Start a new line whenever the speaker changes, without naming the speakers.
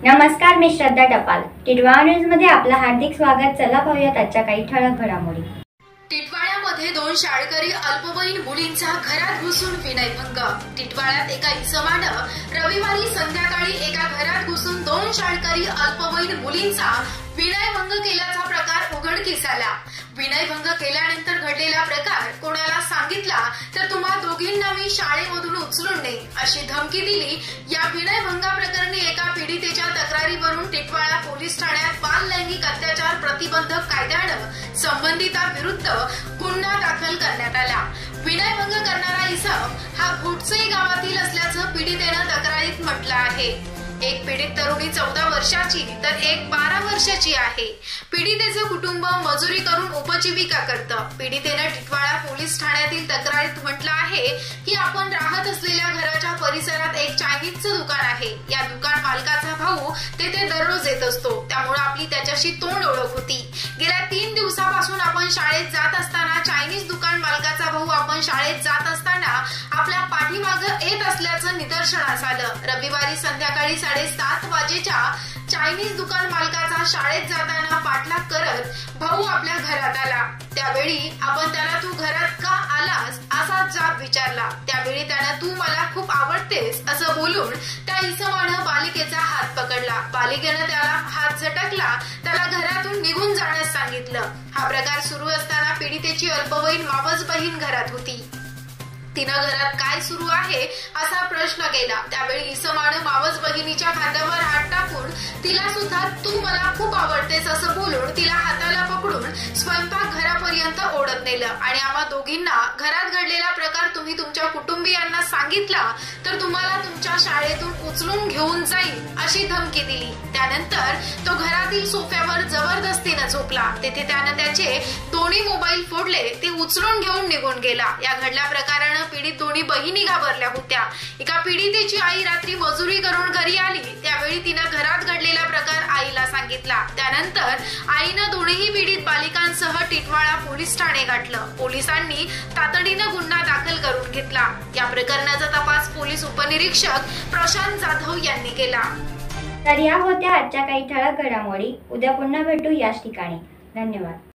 नमस्कार, मी श्रद्धा टपाल. टिटवाळा न्यूज मध्ये आपलं हार्दिक स्वागत. चला पाहूयात आजच्या काही ठळक घडामोडी.
टिटवाळ्यामध्ये 2 शाळकरी अल्पवयीन मुलींचा घरात घुसून विनयभंग. टिटवाळ्यात एका इसमानं रविवारी संध्याकाळी एका घरात घुसून 2 शाळकरी अल्पवयीन मुलींचा विनयभंग केल्याचा प्रकार उघडकीस आला. विनयभंग केल्यानंतर घडलेला प्रकार कोणाला सांगितला तर तुम्हा दोघींना मी शाळेमधून उचलून नेईन अशी धमकी दिली. या विनयभंगाप्रकरणी एका पीडितेच्या तक्रारीवरून टिटवाळा पोलीस ठाण्यात बाल लैंगिक अत्याचार प्रतिबंधक कायद्यानं संबंधिताविरुद्ध गुन्हा दाखल करण्यात आला. विनयभंग करणारा इसम हा घोटसई गावातील असल्याचं पीडितेनं तक्रारीत म्हटलं आहे. एक पीडित तरुणी 14 वर्षाची तर एक 12 वर्षाची आहे. पीडितेचं कुटुंब मजुरी करून उपजीविका करतं. पीडितेनं टिटवाळा पोलीस ठाण्यातील तक्रारीत म्हटलं आहे की आपण राहत असलेल्या घराच्या परिसरात एक चायनीजचं दुकान आहे. या दुकान मालकाचा भाऊ तेथे दररोज येत असतो, त्यामुळे आपली त्याच्याशी तोंड ओळख होती. गेल्या 3 दिवसापासून आपण शाळेत जात असताना चायनीज दुकान मालकाचा भाऊ आपण शाळेत जात असताना आपल्या पाठीमागं येत असल्याचं निदर्शनास आलं. रविवारी संध्याकाळी 7:30 वाजेच्या चायनीज दुकान मालकाचा शाळेत जाताना पाठलाग करत भाऊ आपल्या घरात आला. त्यावेळी आपण त्याला तू घरात का आलास असा जाब विचारला. त्यावेळी त्यानं तू मला खूप आवडतेस असं बोलून त्या इसमानं बालिकेचा हात पकडला. बालिकेनं त्याला हात झटकला, त्याला घरातून निघून जाण्यास सांगितलं. हा प्रकार सुरू असताना पीडितेची अल्पवयीन मावस बहीण घरात होती. तिनं घरात काय सुरू आहे असा प्रश्न केला. त्यावेळी इसमानं मावस बहिणीच्या खांद्यावर हात टाकून तिला सुद्धा तू मला खूप आवडतेस असं बोलून तिला हाताला पकडून स्वयंपाक घरापर्यंत ओढत नेलं आणि आम्हा दोघींना घरात घडलेला प्रकार तुम्ही तुमच्या कुटुंबियांना सांगितला तर तुम्हाला तुमच्या शाळेतून उचलून घेऊन जाईल अशी धमकी दिली. त्यानंतर तो घरातील सोफ्यावर जबरदस्तीनं झोपला. तेथे त्यानं त्याचे दोन्ही मोबाईल फोडले. ते उचलून घेऊन निघून गेला. या घडल्या प्रकारानं पीडित दोन्ही बहिणी घाबरल्या होत्या. एका पीडितेची आई रात्री मजुरी करून घरी आली. त्यावेळी तिनं घरात घडलेला प्रकार आईला सांगितला. त्यानंतर आईनं दोन्ही पीडित बालिकांसह टिटवाळा पोलीस ठाणे गाठलं. पोलिसांनी तातडीनं गुन्हा दाखल करून घेतला. या प्रकरणाचा तपास पोलीस उपनिरीक्षक प्रशांत जाधव यांनी केला.
तर या होत्या आजच्या काही ठळक घडामोडी. उद्या पुन्हा भेटू याच ठिकाणी. धन्यवाद.